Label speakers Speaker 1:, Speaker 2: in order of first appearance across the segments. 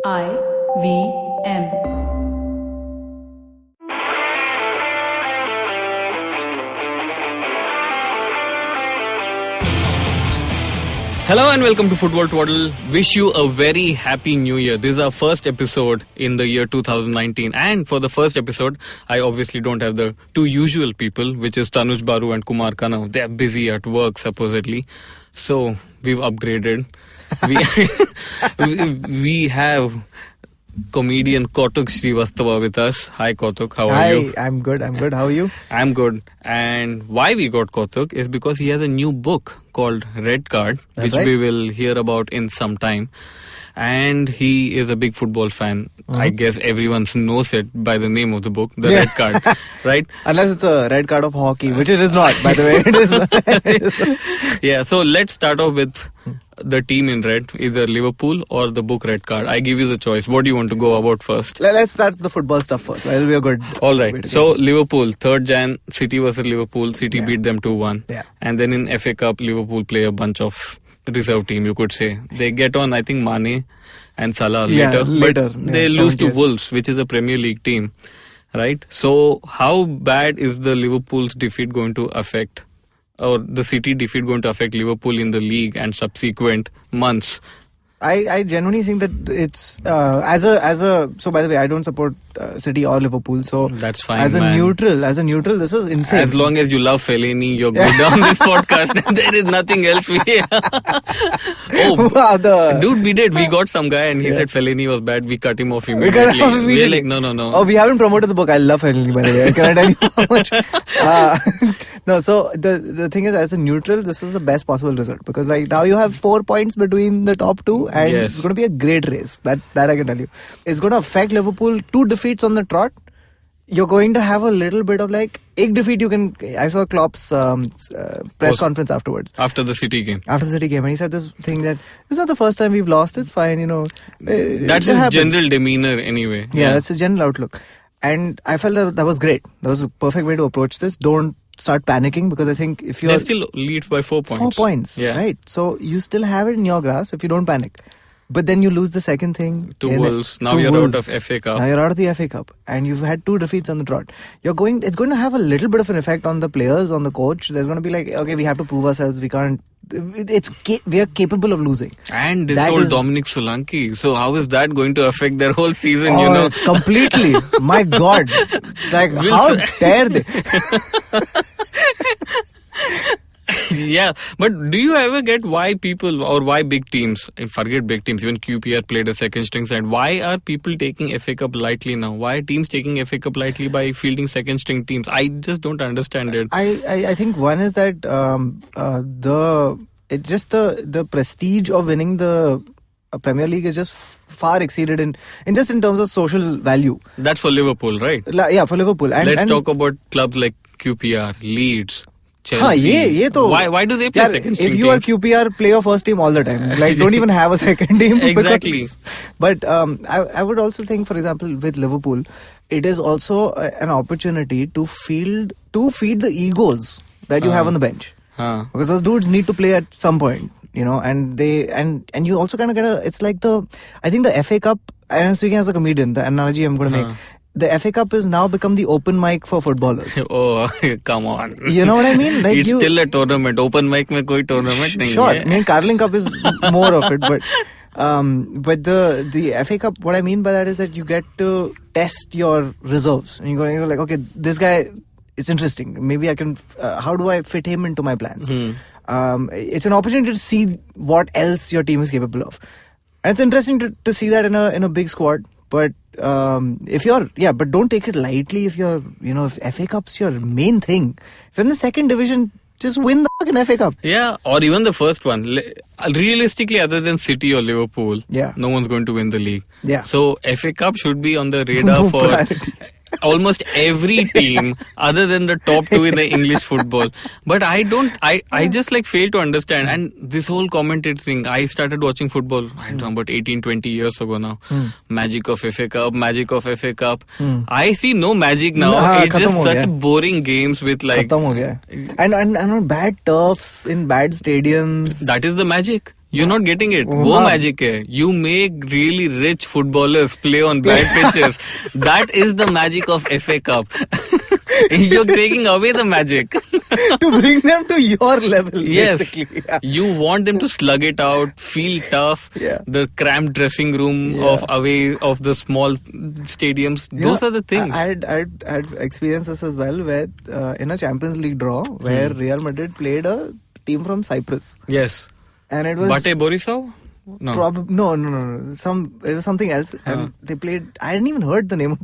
Speaker 1: IVM.
Speaker 2: Hello and welcome to Football Twaddle. Wish you a very happy new year. This is our first episode in the year 2019. And for the first episode, I obviously don't have the two usual people, which is Tanuj Baru and Kumar Kanav. They're busy at work, supposedly. So we've upgraded. We have comedian Kautuk Srivastava with us. Hi Kautuk, how are you?
Speaker 3: Hi, I'm good. How are you?
Speaker 2: I'm good. And why we got Kautuk is because he has a new book called Red Card, which we will hear about in some time. And he is a big football fan. I guess everyone knows it by the name of the book, The Red Card, right?
Speaker 3: Unless it's a red card of hockey, which it is not, by the way. It is.
Speaker 2: Yeah, so let's start off with the team in red, either Liverpool or the book Red Card. I give you the choice. What do you want to go about first?
Speaker 3: Let's start the football stuff first. It'll be a good.
Speaker 2: All right. So Liverpool, 3rd Jan, City versus Liverpool. City beat them 2-1.
Speaker 3: Yeah.
Speaker 2: And then in FA Cup, Liverpool play a bunch of reserve team, you could say. They get on, I think, Mane and Salah later. But they lose to Wolves, which is a Premier League team. Right? So how bad is the Liverpool's defeat going to affect, or the City defeat going to affect Liverpool in the league and subsequent months?
Speaker 3: I genuinely think that it's so by the way, I don't support City or Liverpool, so
Speaker 2: that's fine.
Speaker 3: As a neutral, this is insane.
Speaker 2: As long as you love Fellaini, you're good on this podcast. There is nothing else. Dude, we did. We got some guy and he said Fellaini was bad. We cut him off immediately. We're like, no.
Speaker 3: Oh, we haven't promoted the book. I love Fellaini, by the way. Can I tell you how much? No, so the thing is, as a neutral, this is the best possible result, because right now you have 4 points between the top two. And it's going to be a great race. That I can tell you. It's going to affect Liverpool. 2 defeats on the trot. You're going to have a little bit of like एक defeat. I saw Klopp's press conference afterwards.
Speaker 2: After the City game.
Speaker 3: And he said this thing that it's not the first time we've lost. It's fine,
Speaker 2: That's his general demeanor anyway.
Speaker 3: Yeah, that's a general outlook. And I felt that was great. That was a perfect way to approach this. Don't start panicking, because I think if
Speaker 2: they still lead by 4 points.
Speaker 3: 4 points, right? So you still have it in your grasp if you don't panic. But then you lose the second thing
Speaker 2: to Wolves. Now you're out of FA Cup.
Speaker 3: Now you're out of the FA Cup, and you've had 2 defeats on the trot. It's going to have a little bit of an effect on the players, on the coach. There's going to be like, okay, we have to prove ourselves. We can't. We are capable of losing.
Speaker 2: And this whole Dominic Solanke. So how is that going to affect their whole season?
Speaker 3: It's completely. My God, like how dare they?
Speaker 2: Yeah, but do you ever get why people, or why big teams, forget big teams, even QPR played a second string side, why are people taking FA Cup lightly now? Why are teams taking FA Cup lightly by fielding second string teams? I just don't understand it.
Speaker 3: I think one is that the prestige of winning the Premier League is just far exceeded in terms of social value.
Speaker 2: That's for Liverpool, right?
Speaker 3: Yeah, for Liverpool.
Speaker 2: Let's talk about clubs like QPR, Leeds, Chelsea. Why do they play second string
Speaker 3: If you are QPR, play your first team all the time. Like, don't even have a second team.
Speaker 2: Exactly.
Speaker 3: But I would also think, for example, with Liverpool, it is also an opportunity to feed the egos that you have on the bench. Because those dudes need to play at some point, and you also kind of get it's like I think the FA Cup, and I'm speaking as a comedian, the analogy I'm going to make. The FA Cup has now become the open mic for footballers.
Speaker 2: Oh, come on.
Speaker 3: You know what I mean? Like
Speaker 2: it's still a tournament. Open mic mein koi tournament nahi
Speaker 3: Sure.
Speaker 2: hai.
Speaker 3: I mean, Carling Cup is more of it. But the FA Cup, what I mean by that is that you get to test your reserves. And you're like, okay, this guy, it's interesting. Maybe I can, how do I fit him into my plans? It's an opportunity to see what else your team is capable of. And it's interesting to see that in a big squad. But but don't take it lightly if if FA Cup's your main thing. If you're in the second division, just win the fucking FA Cup.
Speaker 2: Yeah, or even the first one. Realistically, other than City or Liverpool, no one's going to win the league.
Speaker 3: Yeah.
Speaker 2: So FA Cup should be on the radar for almost every team other than the top 2 in the English football. But I just fail to understand. And this whole commentator thing, I started watching football, I don't know, about 18-20 years ago now. Magic of FA Cup. I see no magic now. It's just such boring games with
Speaker 3: and on bad turfs, in bad stadiums.
Speaker 2: That is the magic. You're not getting it. वो magic है. You make really rich footballers play on bad pitches. That is the magic of FA Cup. You're taking away the magic.
Speaker 3: To bring them to your level,
Speaker 2: yes.
Speaker 3: basically. Yeah.
Speaker 2: You want them to slug it out, feel tough.
Speaker 3: Yeah.
Speaker 2: The cramped dressing room of away of the small stadiums. Those are the things.
Speaker 3: I'd experienced this as well, where in a Champions League draw, where Real Madrid played a team from Cyprus.
Speaker 2: Yes.
Speaker 3: And it was
Speaker 2: Bate Borisov? No.
Speaker 3: No. It was something else. And they played. I hadn't even heard the name of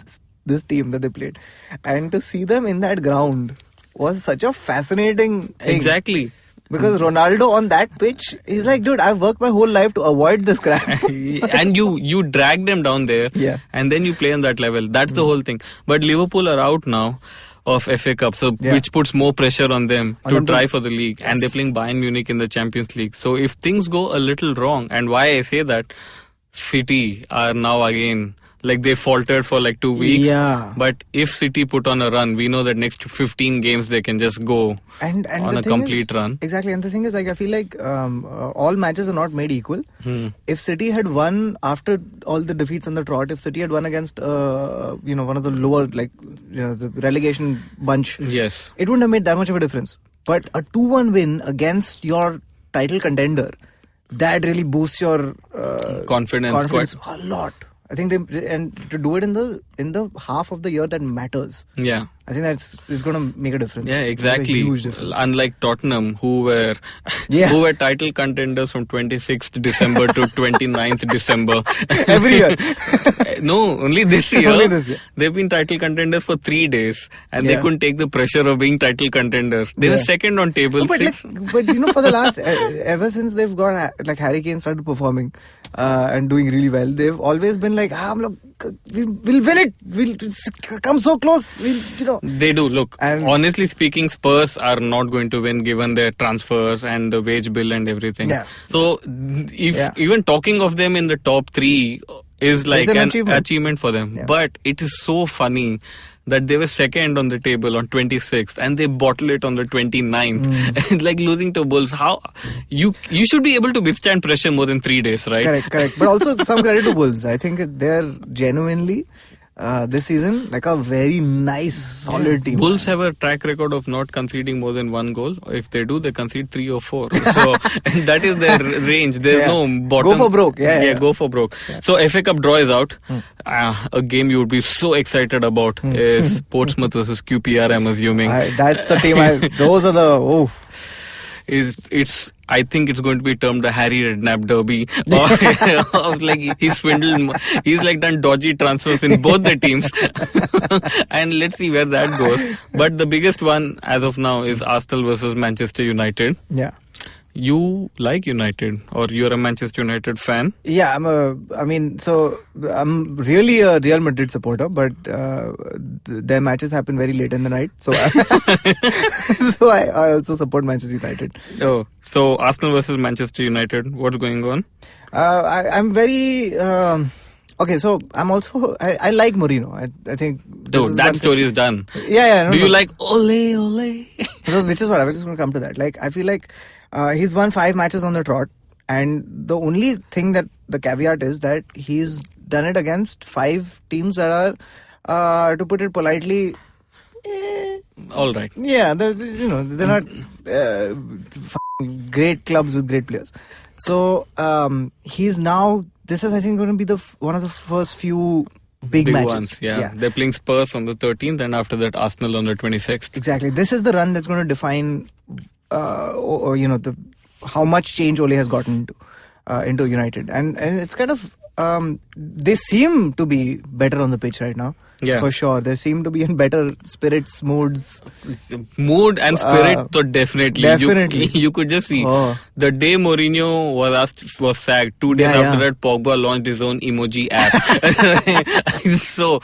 Speaker 3: this team that they played. And to see them in that ground was such a fascinating thing.
Speaker 2: Exactly.
Speaker 3: Because Ronaldo on that pitch, he's like, dude, I've worked my whole life to avoid this crap.
Speaker 2: And you drag them down there.
Speaker 3: Yeah.
Speaker 2: And then you play on that level. That's the whole thing. But Liverpool are out now of FA Cup, so which puts more pressure on them to try for the league. Yes. And they're playing Bayern Munich in the Champions League. So if things go a little wrong, and why I say that, City are now again, like they faltered for like 2 weeks.
Speaker 3: Yeah.
Speaker 2: But if City put on a run, we know that next 15 games they can just go
Speaker 3: and
Speaker 2: on a complete run.
Speaker 3: Exactly. And the thing is, like, I feel like all matches are not made equal. If City had won after all the defeats on the trot, if City had won against one of the lower, like, the relegation bunch,
Speaker 2: yes,
Speaker 3: it wouldn't have made that much of a difference. But a 2-1 win against your title contender, that really boosts your confidence a lot. I think and to do it in the half of the year that matters.
Speaker 2: Yeah,
Speaker 3: I think it's going to make a difference.
Speaker 2: Yeah, exactly.
Speaker 3: A huge difference.
Speaker 2: Unlike Tottenham, who were title contenders from 26th December to 29th December
Speaker 3: every year.
Speaker 2: No, only this year.
Speaker 3: Only this year.
Speaker 2: They've been title contenders for 3 days, and they couldn't take the pressure of being title contenders. They were second on table.
Speaker 3: But for the last ever since they've got like Harry Kane started performing and doing really well, they've always been like, we'll win it. We'll come so close.
Speaker 2: They do. Look, and honestly speaking, Spurs are not going to win given their transfers and the wage bill and everything. Yeah. So if even talking of them in the top 3 is like an achievement for them. Yeah. But it is so funny that they were second on the table on 26th and they bottle it on the 29th. Like losing to Bulls. How you should be able to withstand pressure more than 3 days, right?
Speaker 3: Correct. But also some credit to Bulls. I think they're genuinely this season like a very nice solid team.
Speaker 2: Bulls have a track record of not conceding more than 1 goal. If they do, they concede 3 or 4. So that is their range. There's no bottom.
Speaker 3: Go for broke.
Speaker 2: Go for broke. Yeah. So FA Cup draw is out. A game you would be so excited about is Portsmouth versus QPR, I'm assuming.
Speaker 3: That's the team. Those are the
Speaker 2: I think it's going to be termed a Harry Redknapp derby. Like he's like done dodgy transfers in both the teams. And let's see where that goes. But the biggest one as of now is Arsenal versus Manchester United.
Speaker 3: Yeah.
Speaker 2: You like United, or you're a Manchester United fan?
Speaker 3: Yeah, I'm really a Real Madrid supporter, but their matches happen very late in the night, so I also support Manchester United.
Speaker 2: Oh, so Arsenal versus Manchester United, what's going on?
Speaker 3: I'm very okay. So I'm also I like Mourinho. I think
Speaker 2: that story is done.
Speaker 3: Yeah.
Speaker 2: Do you like ole?
Speaker 3: So, which is what I was just going to come to that. Like, I feel like he's won 5 matches on the trot, and the only thing that the caveat is that he's done it against 5 teams that are, to put it politely,
Speaker 2: all right.
Speaker 3: Yeah, they're not great clubs with great players. So he's now. This is, I think, going to be one of the first few big matches.
Speaker 2: Ones, yeah. They're playing Spurs on the 13th, and after that Arsenal on the 26th.
Speaker 3: Exactly. This is the run that's going to define, how much change Ole has gotten into United, and it's kind of they seem to be better on the pitch right now.
Speaker 2: Yeah,
Speaker 3: for sure. They seem to be in better spirits, moods.
Speaker 2: Mood and spirit, so definitely. You could just see the day Mourinho was sacked. 2 days after that, Pogba launched his own emoji app. So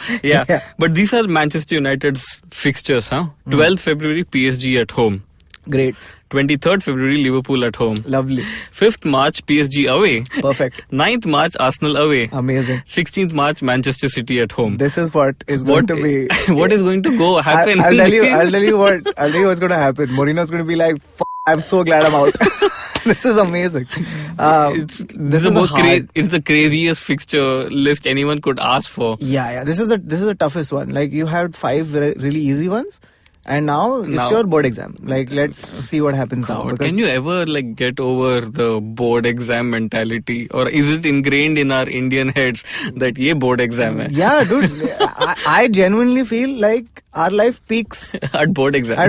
Speaker 2: but these are Manchester United's fixtures, huh? 12th February, PSG at home.
Speaker 3: Great.
Speaker 2: 23rd February, Liverpool at home.
Speaker 3: Lovely.
Speaker 2: 5th March, PSG away.
Speaker 3: Perfect.
Speaker 2: 9th March, Arsenal away.
Speaker 3: Amazing.
Speaker 2: 16th March, Manchester City at home.
Speaker 3: This is what is going to be.
Speaker 2: What is going to happen?
Speaker 3: I'll tell you what's going to happen. Mourinho's going to be like, I'm so glad I'm out. This is amazing.
Speaker 2: It's the craziest fixture list anyone could ask for.
Speaker 3: Yeah. This is the toughest one. Like, you had 5 really easy ones. And now it's your board exam. Like, let's see what happens now.
Speaker 2: Can you ever get over the board exam mentality, or is it ingrained in our Indian heads that ye board exam hai?
Speaker 3: Yeah, dude. I genuinely feel like our life peaks
Speaker 2: at board exam.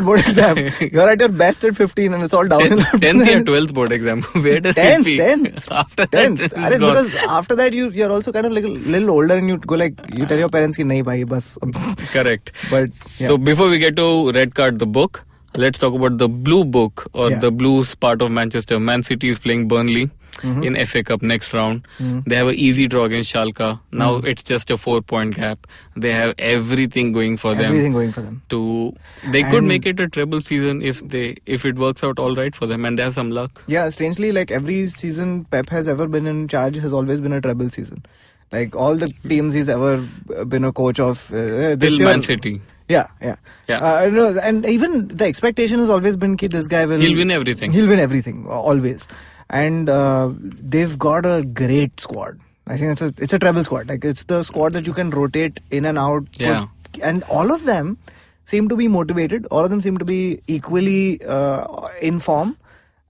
Speaker 3: You're at your best at 15 and it's all downhill.
Speaker 2: 10th or 12th board exam. Where does
Speaker 3: 10th,
Speaker 2: it peak?
Speaker 3: 10th.
Speaker 2: After
Speaker 3: 10th.
Speaker 2: that,
Speaker 3: because after that you're also kind of like a little older and you go you tell your parents ki nahi bhai bas.
Speaker 2: Correct.
Speaker 3: But
Speaker 2: so before we get to Red Card the book, let's talk about the Blue Book, or the Blues part of Manchester. Man City is playing Burnley in FA Cup next round. They have an easy draw against Schalke. Now it's just a 4-point gap. They have everything going for them. They could make it a treble season if it works out all right for them, and they have some luck.
Speaker 3: Yeah, strangely, like every season Pep has ever been in charge has always been a treble season. Like all the teams he's ever been a coach of.
Speaker 2: Till Man City.
Speaker 3: Yeah. No, and even the expectation has always been that this guy
Speaker 2: he'll win everything.
Speaker 3: He'll win everything, always. And they've got a great squad. I think it's a treble squad. Like, it's the squad that you can rotate in and out.
Speaker 2: Yeah.
Speaker 3: And all of them seem to be motivated. All of them seem to be equally in form.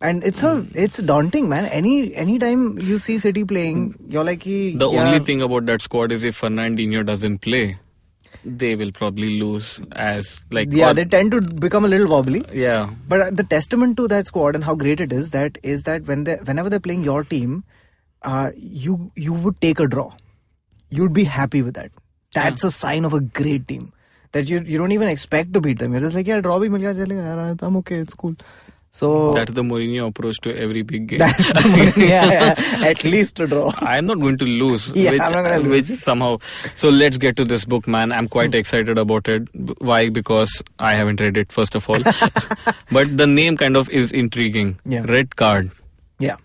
Speaker 3: And it's daunting, man. Any time you see City playing, you're like...
Speaker 2: only thing about that squad is if Fernandinho doesn't play, they will probably lose they
Speaker 3: tend to become a little wobbly.
Speaker 2: Yeah.
Speaker 3: But the testament to that squad and how great it is that whenever they're playing your team, you would take a draw. You'd be happy with that. That's a sign of a great team. That you don't even expect to beat them. You're just like, draw bhi mil gaya, chalega, I'm okay, it's cool. So
Speaker 2: that's the Mourinho approach to every big game.
Speaker 3: At least a draw.
Speaker 2: I'm not going to lose. Which somehow. So let's get to this book, man. I'm quite excited about it. Why? Because I haven't read it, first of all. But the name kind of is intriguing. Yeah. Red Card.
Speaker 3: Yeah.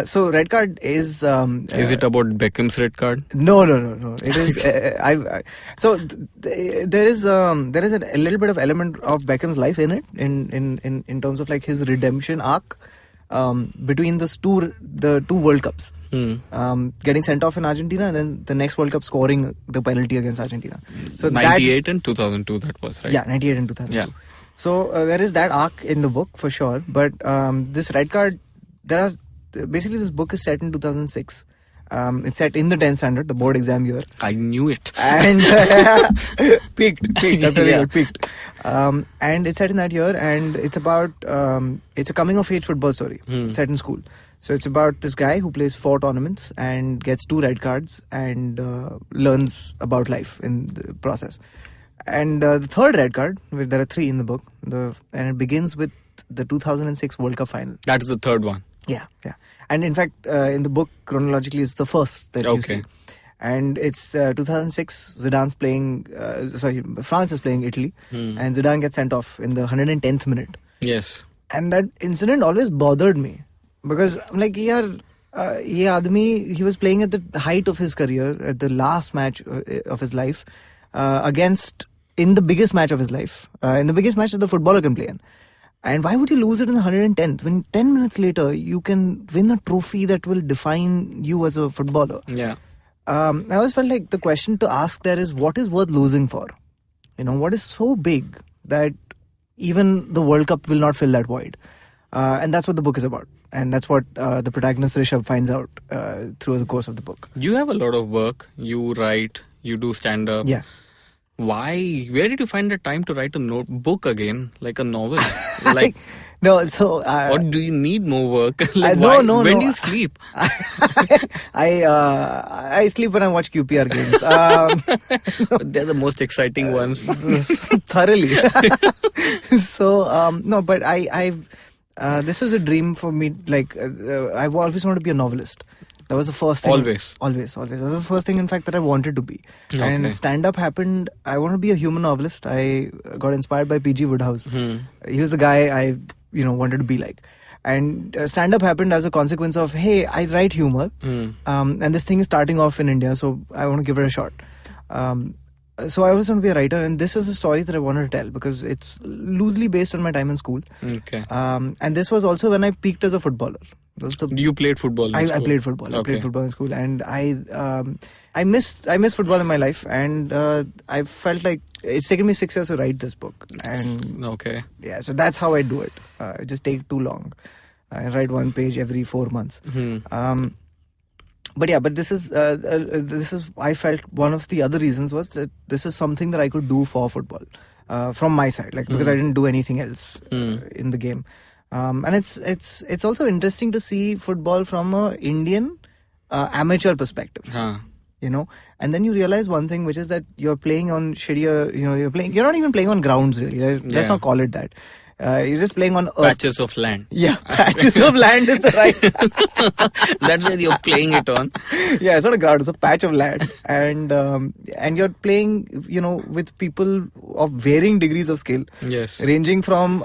Speaker 3: So Red Card is
Speaker 2: it about Beckham's red card?
Speaker 3: No. It is. There is a little bit of element of Beckham's life in it, in terms of like his redemption arc between the two World Cups. Getting sent off in Argentina, and then the next World Cup scoring the penalty against Argentina. So
Speaker 2: 98 and 2002, that was, right?
Speaker 3: Yeah, 98 and 2002.
Speaker 2: Yeah.
Speaker 3: So there is that arc in the book for sure, but this Red Card, basically this book is set in 2006. It's set in the 10th standard, the board exam year.
Speaker 2: I knew it.
Speaker 3: And peaked. Peaked. And it's set in that year, and it's about it's a coming of age football story set in school. So it's about this guy who plays 4 tournaments and gets 2 red cards and learns about life in the process. And the third red card, there are 3 in the book, and it begins with the 2006 World Cup final.
Speaker 2: That is the third one.
Speaker 3: Yeah. And in fact, in the book, chronologically, it's the first that you see. And it's 2006, Zidane's playing... France is playing Italy. And Zidane gets sent off in the 110th minute.
Speaker 2: Yes.
Speaker 3: And that incident always bothered me. Because I'm like, he was playing at the height of his career, at the last match of his life, in the biggest match of his life, in the biggest match that the footballer can play in. And why would you lose it in the 110th when 10 minutes later you can win a trophy that will define you as a footballer?
Speaker 2: Yeah.
Speaker 3: I always felt like the question to ask there is, what is worth losing for? What is so big that even the World Cup will not fill that void? And that's what the book is about. And that's what the protagonist Rishabh finds out through the course of the book.
Speaker 2: You have a lot of work. You write, you do stand-up.
Speaker 3: Yeah.
Speaker 2: Why? Where did you find the time to write a book again, like a novel?
Speaker 3: No, so...
Speaker 2: or do you need more work?
Speaker 3: No.
Speaker 2: When do you sleep?
Speaker 3: I sleep when I watch QPR games.
Speaker 2: They're the most exciting ones.
Speaker 3: Thoroughly. So, no, but this was a dream for me. Like, I've always wanted to be a novelist. That was the first thing.
Speaker 2: Always.
Speaker 3: That was the first thing, in fact, that I wanted to be. Okay. And stand-up happened. I want to be a human novelist. I got inspired by P.G. Woodhouse. He was the guy I, wanted to be like. And stand-up happened as a consequence of, hey, I write humor. And this thing is starting off in India, so I want to give it a shot. So I was going to be a writer, and this is a story that I wanted to tell because it's loosely based on my time in school.
Speaker 2: Okay.
Speaker 3: And this was also when I peaked as a footballer.
Speaker 2: You played football in school?
Speaker 3: I played football. I played football in school, and I missed football in my life, and I felt like it's taken me 6 years to write this book. And
Speaker 2: okay.
Speaker 3: Yeah, so that's how I do it. It just take too long. I write one page every 4 months. But this is I felt one of the other reasons was that this is something that I could do for football from my side, like because I didn't do anything else in the game. And it's also interesting to see football from a Indian amateur perspective. You know, and then you realize one thing, which is that you're playing on shittier. You know, you're not even playing on grounds really. Let's not call it that. You're just playing on earth.
Speaker 2: Patches of land.
Speaker 3: Yeah, patches of land is the right.
Speaker 2: That's where you're playing it on.
Speaker 3: Yeah, it's not a ground; it's a patch of land, and you're playing, you know, with people of varying degrees of skill.
Speaker 2: Yes.
Speaker 3: Ranging from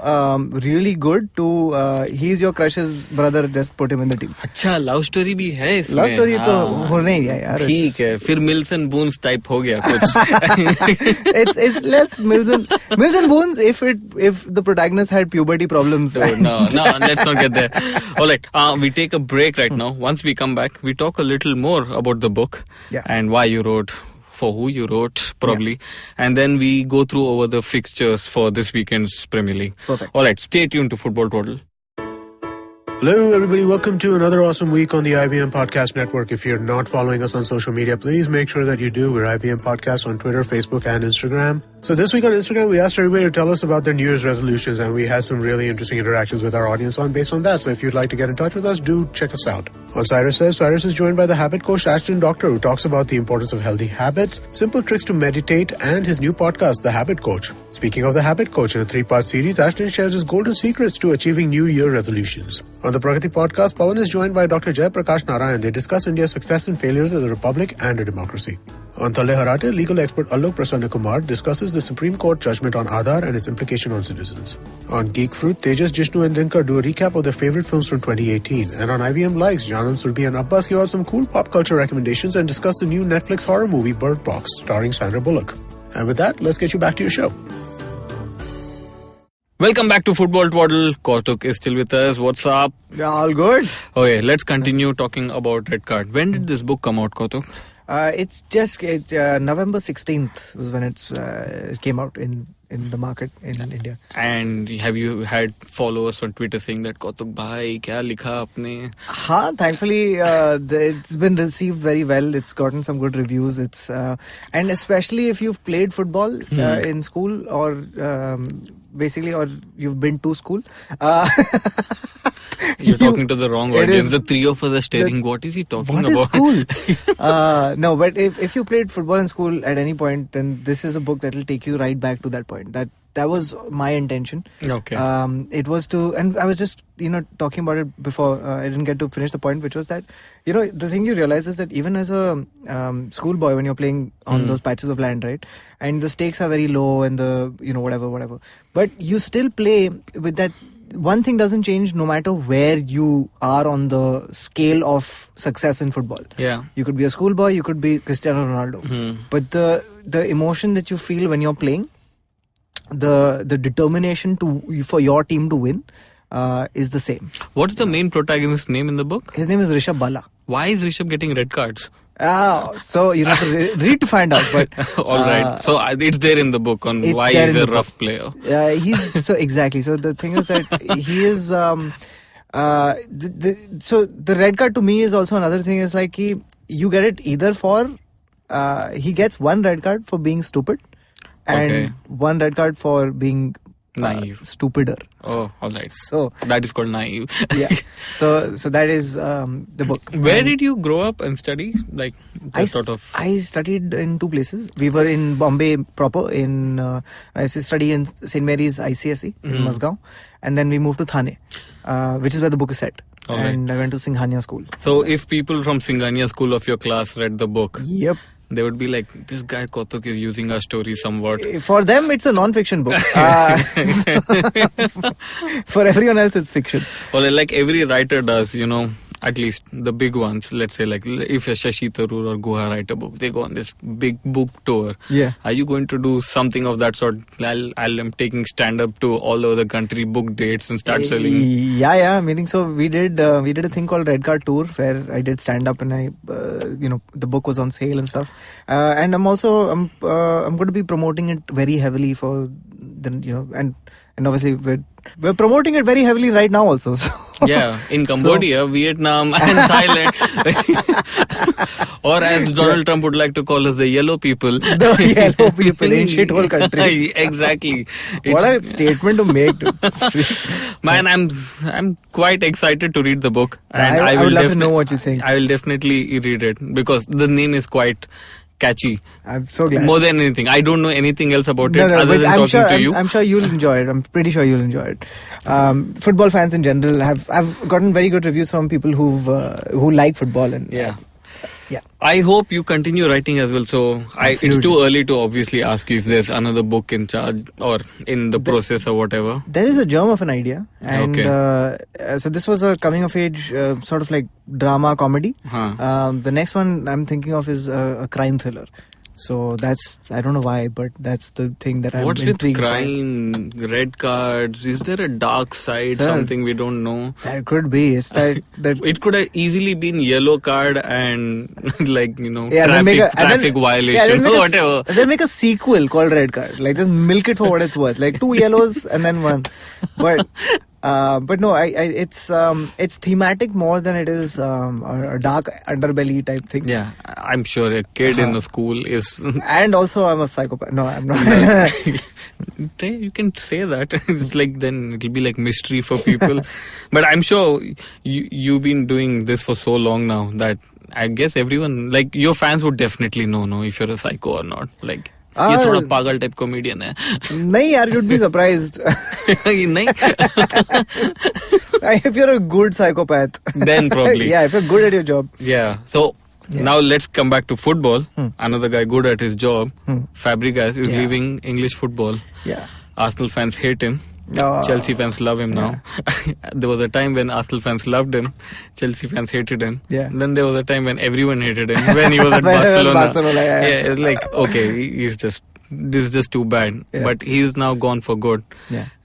Speaker 3: really good to he's your crush's brother. Just put him in the team.
Speaker 2: अच्छा, love story भी है इसमें.
Speaker 3: Love story तो होना ही है यार.
Speaker 2: ठीक है, फिर Mills and Boons type हो गया कुछ.
Speaker 3: It's less Mills and Boons if the protagonist had puberty problems.
Speaker 2: No, let's not get there. Alright, we take a break right now. Once we come back, we talk a little more about the book and why you wrote, for who you wrote, probably. And then we go through over the fixtures for this weekend's Premier League.
Speaker 3: Perfect.
Speaker 2: Alright, stay tuned to Football Twaddle.
Speaker 1: Hello, everybody. Welcome to another awesome week on the IVM Podcast Network. If you're not following us on social media, please make sure that you do. We're IVM Podcast on Twitter, Facebook, and Instagram. So this week on Instagram, we asked everybody to tell us about their New Year's resolutions, and we had some really interesting interactions with our audience based on that. So if you'd like to get in touch with us, do check us out. On Cyrus Says, Cyrus is joined by the habit coach Ashton Doctor, who talks about the importance of healthy habits, simple tricks to meditate, and his new podcast, The Habit Coach. Speaking of The Habit Coach, in a 3-part series, Ashton shares his golden secrets to achieving New Year resolutions. On the Pragati podcast, Pawan is joined by Dr. Jay Prakash Narayan. They discuss India's success and failures as a republic and a democracy. On Thalle Harate, legal expert Alok Prasanna Kumar discusses the Supreme Court judgment on Aadhaar and its implication on citizens. On Geek Fruit, Tejas, Jishnu and Dinkar do a recap of their favorite films from 2018. And on IVM Likes, Janan, Surbi and Abbas give out some cool pop culture recommendations and discuss the new Netflix horror movie Bird Box, starring Sandra Bullock. And with that, let's get you back to your show.
Speaker 2: Welcome back to Football Twaddle. Kautuk is still with us. What's up?
Speaker 3: All good.
Speaker 2: Okay, let's continue talking about Red Card. When did this book come out, Kautuk?
Speaker 3: It's just November 16th was when it came out in the market in India.
Speaker 2: And have you had followers on Twitter saying that Kautuk bhai kya likha apne?
Speaker 3: Thankfully it's been received very well. It's gotten some good reviews. It's and especially if you've played football in school or basically or you've been to school.
Speaker 2: You're talking to the wrong audience. The three of us are staring. What is he talking about?
Speaker 3: What is school? No, but if you played football in school at any point, then this is a book that will take you right back to that point. That was my intention.
Speaker 2: Okay.
Speaker 3: It was to, and I was just talking about it before. I didn't get to finish the point, which was that the thing you realize is that even as a schoolboy, when you're playing on those patches of land, right, and the stakes are very low, and the whatever, but you still play with that. One thing doesn't change no matter where you are on the scale of success in football.
Speaker 2: Yeah.
Speaker 3: You could be a schoolboy, you could be Cristiano Ronaldo. But the emotion that you feel when you're playing, the determination for your team to win is the same.
Speaker 2: What's the main protagonist's name in the book?
Speaker 3: His name is Rishabh Bala.
Speaker 2: Why is Rishabh getting red cards?
Speaker 3: So you have to read to find out. But
Speaker 2: all right. So it's there in the book on why he's a rough player.
Speaker 3: He's exactly. So the thing is that he is. So the red card to me is also another thing. Is like you get it either for he gets one red card for being stupid, and one red card for being
Speaker 2: naive,
Speaker 3: stupider.
Speaker 2: Oh, all right.
Speaker 3: So
Speaker 2: that is called naive.
Speaker 3: Yeah. So that is the book.
Speaker 2: Where did you grow up and study? Like
Speaker 3: I studied in two places. We were in Bombay proper. I used to study in St. Mary's ICSE in Mazgaon, and then we moved to Thane, which is where the book is set. And I went to Singhania school.
Speaker 2: So if people from Singhania school of your class read the book,
Speaker 3: yep,
Speaker 2: they would be like, this guy Kautuk is using our story somewhat.
Speaker 3: For them, it's a non-fiction book. For everyone else, it's fiction.
Speaker 2: Well, like every writer does, at least the big ones, let's say like if a Shashi Tharoor or Guha write a book, they go on this big book tour.
Speaker 3: Yeah.
Speaker 2: Are you going to do something of that sort? I'm taking stand-up to all over the country, book dates and start selling.
Speaker 3: Yeah. Meaning, so we did a thing called Red Card Tour where I did stand-up and I, the book was on sale and stuff. And I'm going to be promoting it very heavily for the, and obviously we're promoting it very heavily right now also. So.
Speaker 2: Yeah, in Cambodia, Vietnam and Thailand. Or as Donald Trump would like to call us, the yellow people.
Speaker 3: The yellow people in shithole countries.
Speaker 2: Exactly.
Speaker 3: What a statement to make.
Speaker 2: Man, I'm quite excited to read the book. And
Speaker 3: I would love to know what you think.
Speaker 2: I will definitely read it because the name is quite catchy.
Speaker 3: I'm so glad.
Speaker 2: More than anything. I don't know anything else about it other than talking to you.
Speaker 3: I'm sure you'll enjoy it. I'm pretty sure you'll enjoy it. Football fans in general I've gotten very good reviews from people who like football and
Speaker 2: yeah.
Speaker 3: Yeah.
Speaker 2: I hope you continue writing as well. So it's too early to obviously ask you if there's another book in charge or in the process or whatever.
Speaker 3: There is a germ of an idea. And so this was a coming of age sort of like drama comedy. The next one I'm thinking of is a crime thriller. So that's, I don't know why, but that's the thing that I'm intrigued by.
Speaker 2: What's with crime, red cards? Is there a dark side, something we don't know?
Speaker 3: That could be. It's that
Speaker 2: it could have easily been yellow card and traffic violation or whatever.
Speaker 3: Then make a sequel called Red Card. Like just milk it for what it's worth. Like 2 yellows and then 1. But no, it's thematic more than it is a dark underbelly type thing.
Speaker 2: Yeah, I'm sure a kid in the school is.
Speaker 3: And also, I'm a psychopath. No, I'm not.
Speaker 2: You can say that. It's like then it'll be like mystery for people. But I'm sure you've been doing this for so long now that I guess everyone, like your fans would definitely know if you're a psycho or not. Like. ये थोड़ा पागल type comedian है
Speaker 3: नहीं यार you'd be surprised
Speaker 2: नहीं
Speaker 3: if you're a good psychopath
Speaker 2: then probably
Speaker 3: if you're good at your job
Speaker 2: so now let's come back to football. Another guy good at his job, Fabregas is leaving English football. Arsenal fans hate him. Chelsea fans love him now. There was a time when Arsenal fans loved him, Chelsea fans hated him. Then there was a time when everyone hated him when he was at Barcelona. It's like okay, this is just too bad. But he's now gone for good,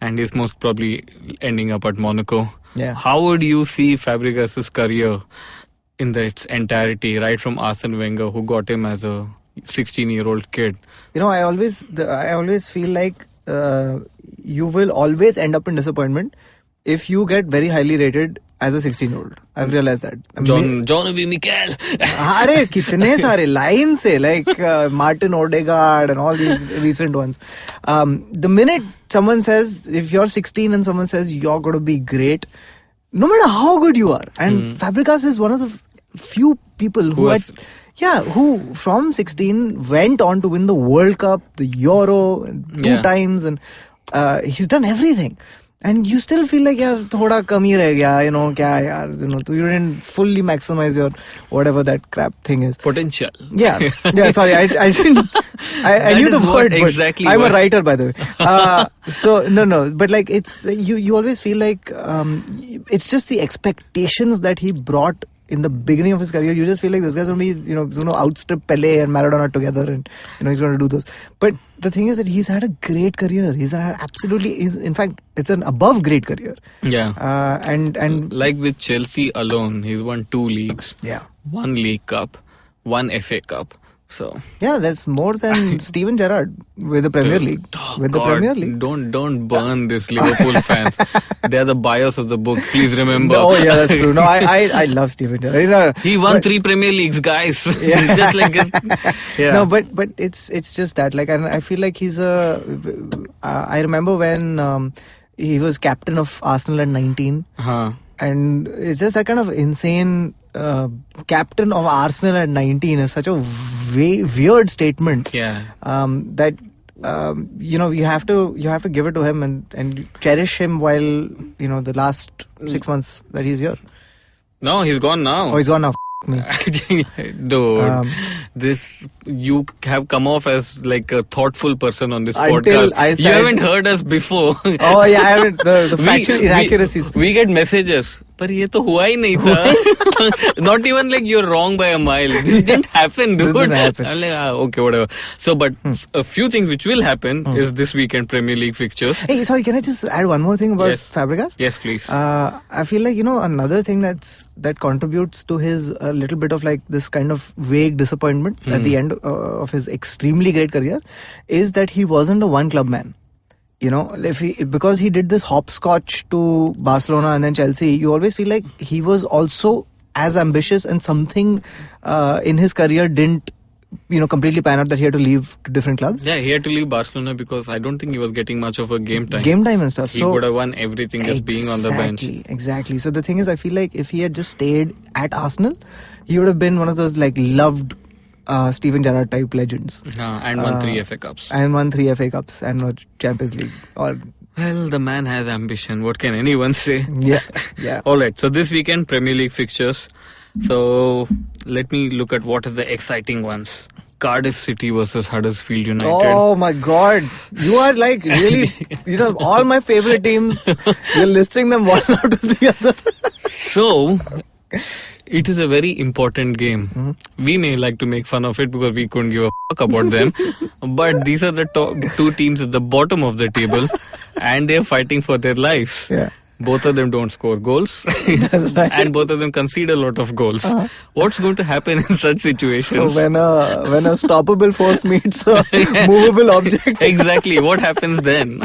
Speaker 2: and he's most probably ending up at Monaco. How would you see Fabregas' career in its entirety, right from Arsene Wenger, who got him as a 16-year-old kid?
Speaker 3: I always feel like you will always end up in disappointment if you get very highly rated as a 16-year-old. I've realized that.
Speaker 2: John Obi Mikel.
Speaker 3: Are kitne sare lines se like Martin Odegaard and all these recent ones. The minute someone says, if you're 16 and someone says you're going to be great, no matter how good you are, and Fabregas is one of the few people who from 16 went on to win the World Cup, the Euro 2 times, and he's done everything. And you still feel like thoda kami reh gaya, you didn't fully maximize your whatever that crap thing is.
Speaker 2: Potential.
Speaker 3: Sorry, I didn't. I knew the word.
Speaker 2: Exactly.
Speaker 3: I'm a writer, by the way. So no, but like it's you always feel like it's just the expectations that he brought in the beginning of his career. You just feel like this guy's going to be, going to outstrip Pele and Maradona together, and he's going to do those. But the thing is that he's had a great career. In fact, it's an above great career. And
Speaker 2: like with Chelsea alone, he's won 2 leagues. 1 League Cup, 1 FA Cup. So
Speaker 3: that's more than Steven Gerrard with the Premier League. Premier League.
Speaker 2: Don't burn this Liverpool fans. They're the buyers of the book. Please remember.
Speaker 3: That's true. No, I love Steven Gerrard.
Speaker 2: He won 3 Premier Leagues, guys. Just like
Speaker 3: No, but it's just that. Like, and I feel like he's I remember when he was captain of Arsenal at 19, and it's just that kind of insane. Captain of Arsenal at 19 is such a weird statement. That you have to give it to him and cherish him while the last 6 months that he's here.
Speaker 2: No, he's gone now.
Speaker 3: Oh, he's gone now. Me.
Speaker 2: Dude, you have come off as like a thoughtful person on this podcast. You haven't heard us before.
Speaker 3: I haven't. The factual inaccuracies.
Speaker 2: We get messages. पर ये तो हुआ ही नहीं था. Not even like you're wrong by a mile. This didn't happen, dude.
Speaker 3: This didn't happen.
Speaker 2: I'm like, okay, whatever. So, but a few things which will happen is this weekend Premier League fixtures.
Speaker 3: Hey, sorry, can I just add one more thing about Fabregas?
Speaker 2: Yes, please.
Speaker 3: I feel like, another thing that contributes to his a little bit of like this kind of vague disappointment at the end of his extremely great career is that he wasn't a one club man. Because he did this hopscotch to Barcelona and then Chelsea, you always feel like he was also as ambitious, and something in his career didn't completely pan out, that he had to leave to different clubs.
Speaker 2: Yeah, he had to leave Barcelona because I don't think he was getting much of a game time.
Speaker 3: Game time and stuff.
Speaker 2: He would have won everything just being on the bench.
Speaker 3: Exactly. So the thing is, I feel like if he had just stayed at Arsenal, he would have been one of those like loved Steven Gerrard type legends.
Speaker 2: And won 3 FA Cups.
Speaker 3: And won 3 FA Cups and no Champions League.
Speaker 2: Well, the man has ambition. What can anyone say?
Speaker 3: Yeah.
Speaker 2: Alright, so this weekend, Premier League fixtures. So, let me look at what is the exciting ones. Cardiff City versus Huddersfield United.
Speaker 3: Oh my God. You are like really, all my favorite teams. You're listing them one after the other.
Speaker 2: So, it is a very important game. We may like to make fun of it because we couldn't give a fuck about them. But these are the top 2 teams at the bottom of the table. And they're fighting for their lives.
Speaker 3: Yeah.
Speaker 2: Both of them don't score goals.
Speaker 3: That's right.
Speaker 2: And both of them concede a lot of goals. What's going to happen in such situations?
Speaker 3: When a stoppable force meets a movable object.
Speaker 2: Exactly. What happens then?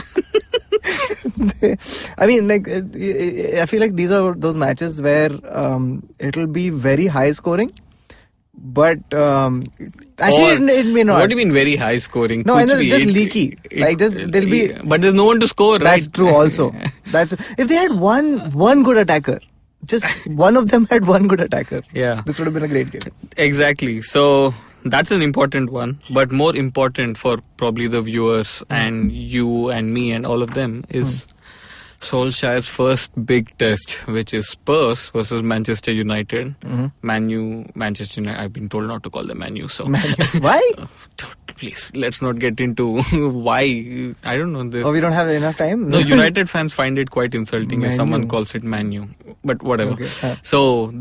Speaker 3: I mean, like, I feel like these are those matches where it'll be very high scoring, but actually it may not.
Speaker 2: What do you mean very high scoring?
Speaker 3: No, and just leaky. There'll be.
Speaker 2: But there's no one to score.
Speaker 3: That's
Speaker 2: right?
Speaker 3: true. Also, if they had one good attacker. Just one of them had one good attacker.
Speaker 2: Yeah,
Speaker 3: this would have been a great game.
Speaker 2: Exactly. So that's an important one, but more important for probably the viewers and you and me and all of them is Solskjaer's first big test, which is Spurs versus Manchester United. Manchester United. I've been told not to call them Man U. So
Speaker 3: why?
Speaker 2: Please, let's not get into why. I don't know.
Speaker 3: We don't have enough time.
Speaker 2: No, United fans find it quite insulting if someone calls it Man U. But whatever. Okay. So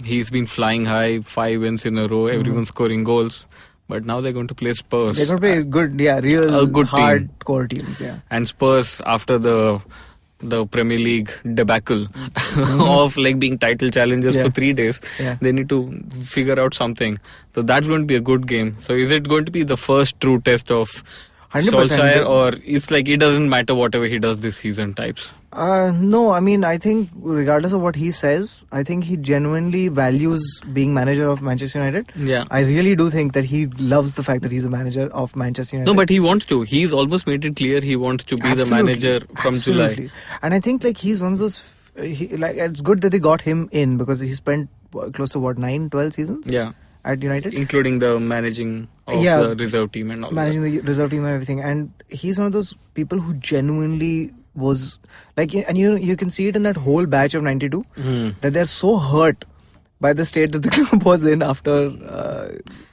Speaker 2: he's been flying high, 5 wins in a row. Everyone's scoring goals. But now they're going to play Spurs.
Speaker 3: They're going to play good hardcore teams. Yeah.
Speaker 2: And Spurs, after the Premier League debacle of like being title challengers for 3 days, they need to figure out something. So that's going to be a good game. So is it going to be the first true test of 100%. Solskjaer, or it's like it doesn't matter whatever he does this season types?
Speaker 3: No, I mean, I think regardless of what he says, I think he genuinely values being manager of Manchester United.
Speaker 2: Yeah.
Speaker 3: I really do think that he loves the fact that he's a manager of Manchester United.
Speaker 2: No, but he wants to. He's almost made it clear he wants to be the manager from July.
Speaker 3: And I think like he's one of those, it's good that they got him in because he spent close to 9-12 seasons?
Speaker 2: Yeah.
Speaker 3: At United,
Speaker 2: including the managing of the reserve team and all
Speaker 3: the reserve team and everything. And he's one of those people who genuinely was like, and you can see it in that whole batch of 92 that they're so hurt by the state that the club was in after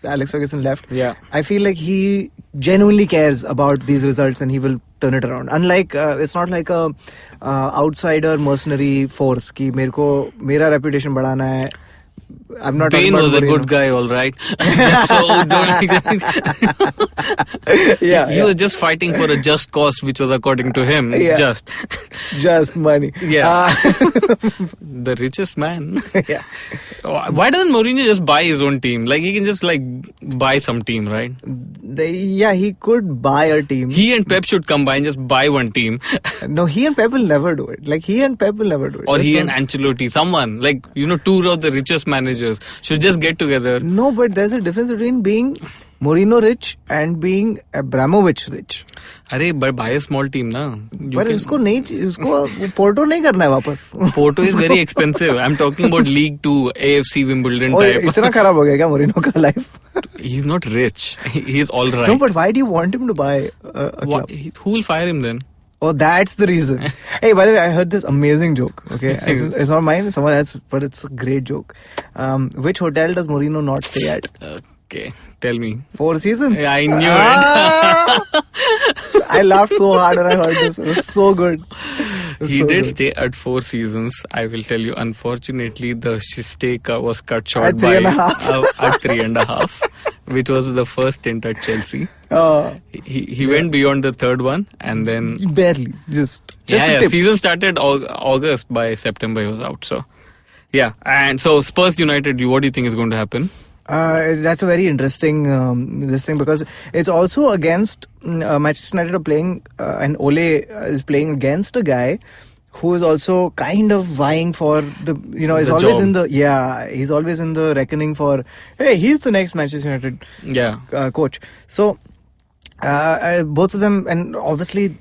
Speaker 3: Alex Ferguson left.
Speaker 2: Yeah,
Speaker 3: I feel like he genuinely cares about these results and he will turn it around. Unlike it's not like a outsider mercenary force ki mera reputation badhana hai. I'm not.
Speaker 2: Bain was a good guy, all right. So he was just fighting for a just cause, which was according to him
Speaker 3: just money.
Speaker 2: Yeah, the richest man.
Speaker 3: Yeah.
Speaker 2: Why doesn't Mourinho just buy his own team? Like he can just like buy some team, right?
Speaker 3: He could buy a team.
Speaker 2: He and Pep should combine, just buy one team.
Speaker 3: No, he and Pep will never do it. Or
Speaker 2: he and Ancelotti, someone like two of the richest managers should just get together.
Speaker 3: No, but there's a difference between being Mourinho rich and being Abramovich rich.
Speaker 2: But buy a small team na.
Speaker 3: But usko Porto nahi karna hai wapas.
Speaker 2: Porto is very expensive. I'm talking about League 2, AFC Wimbledon type.
Speaker 3: Itna kharab ho gaya kya Mourinho ka life?
Speaker 2: He's not rich. He's all right.
Speaker 3: No, but why do you want him to buy a club?
Speaker 2: Who will fire him then?
Speaker 3: Oh, that's the reason. Hey, by the way, I heard this amazing joke. Okay, it's not mine, someone else, but it's a great joke. Which hotel does Mourinho not stay at?
Speaker 2: Okay, tell me.
Speaker 3: 4 Seasons.
Speaker 2: Yeah, I knew it.
Speaker 3: I laughed so hard when I heard this. It was so good.
Speaker 2: He
Speaker 3: So
Speaker 2: did
Speaker 3: good.
Speaker 2: stay at 4 seasons. I will tell you, unfortunately, the stay was cut short
Speaker 3: At 3.5.
Speaker 2: at 3.5, which was the first stint at Chelsea. He went beyond the third one, and then
Speaker 3: Barely. Just a
Speaker 2: yeah,
Speaker 3: tip.
Speaker 2: season started August. By September, he was out. So yeah, and so Spurs United. What do you think is going to happen?
Speaker 3: That's a very interesting this thing, because it's also against Manchester United are playing and Ole is playing against a guy who is also kind of vying for the he's
Speaker 2: The
Speaker 3: always
Speaker 2: job.
Speaker 3: he's always in the reckoning for, hey, he's the next Manchester United coach. So both of them, and obviously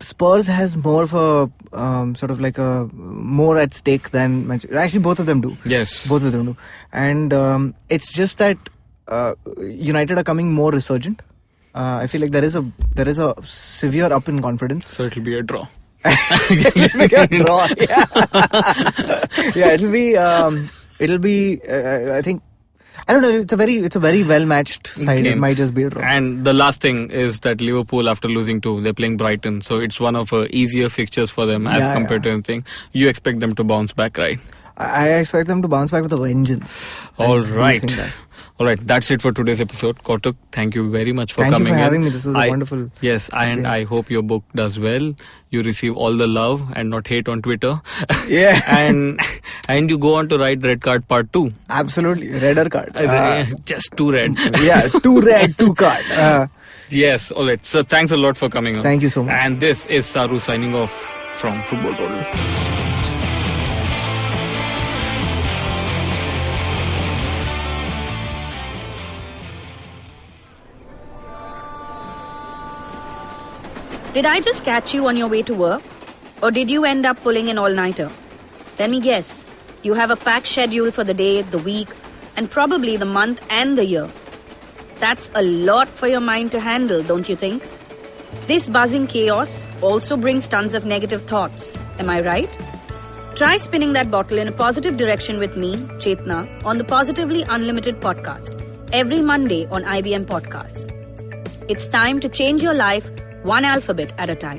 Speaker 3: Spurs has more of a sort of like a more at stake than Manchester. Actually, both of them do.
Speaker 2: Yes,
Speaker 3: Both of them do. And it's just that United are coming more resurgent. I feel like there is a severe up in confidence.
Speaker 2: so it'll be a draw.
Speaker 3: Draw. Yeah, it'll be. I think. I don't know. It's a very well matched side.
Speaker 2: Game.
Speaker 3: It might just be a draw.
Speaker 2: And the last thing is that Liverpool, after losing 2, they're playing Brighton, so it's one of easier fixtures for them as compared to anything. You expect them to bounce back, right?
Speaker 3: I expect them to bounce back with a vengeance.
Speaker 2: All right. That's it for today's episode. Kautuk, thank you very much for coming in.
Speaker 3: Thank you for having me. This was a wonderful
Speaker 2: Yes, and
Speaker 3: experience.
Speaker 2: I hope your book does well. You receive all the love and not hate on Twitter.
Speaker 3: Yeah.
Speaker 2: and you go on to write Red Card Part 2.
Speaker 3: Absolutely. Redder card.
Speaker 2: Just 2 red.
Speaker 3: Yeah, 2 red, 2 card.
Speaker 2: Yes, all right. So thanks a lot for coming on.
Speaker 3: Thank you so much.
Speaker 2: And this is Saru signing off from Football Total.
Speaker 4: Did I just catch you on your way to work? Or did you end up pulling an all-nighter? Let me guess. You have a packed schedule for the day, the week, and probably the month and the year. That's a lot for your mind to handle, don't you think? This buzzing chaos also brings tons of negative thoughts. Am I right? Try spinning that bottle in a positive direction with me, Chetna, on the Positively Unlimited podcast, every Monday on IBM Podcasts. It's time to change your life one alphabet at a time.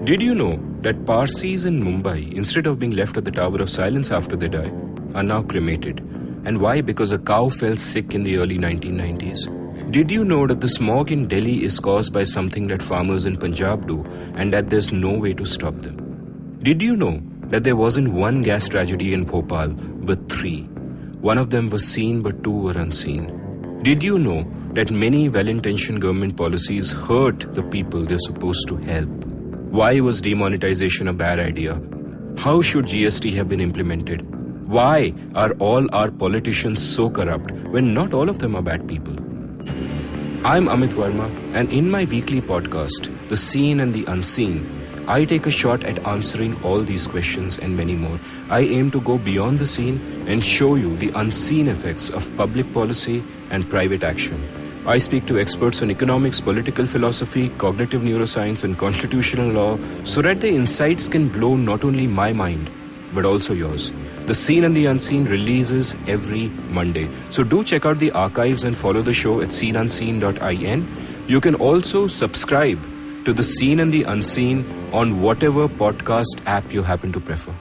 Speaker 5: Did you know that Parsis in Mumbai, instead of being left at the Tower of Silence after they die, are now cremated? And why? Because a cow fell sick in the early 1990s. Did you know that the smog in Delhi is caused by something that farmers in Punjab do, and that there's no way to stop them? Did you know that there wasn't one gas tragedy in Bhopal, but 3? One of them was seen, but 2 were unseen. Did you know that many well-intentioned government policies hurt the people they're supposed to help? Why was demonetization a bad idea? How should GST have been implemented? Why are all our politicians so corrupt when not all of them are bad people? I'm Amit Verma, and in my weekly podcast, The Seen and the Unseen, I take a shot at answering all these questions and many more. I aim to go beyond the seen and show you the unseen effects of public policy and private action. I speak to experts on economics, political philosophy, cognitive neuroscience, and constitutional law so that the insights can blow not only my mind, but also yours. The Seen and the Unseen releases every Monday. So do check out the archives and follow the show at seenunseen.in. You can also subscribe to The Seen and the Unseen on whatever podcast app you happen to prefer.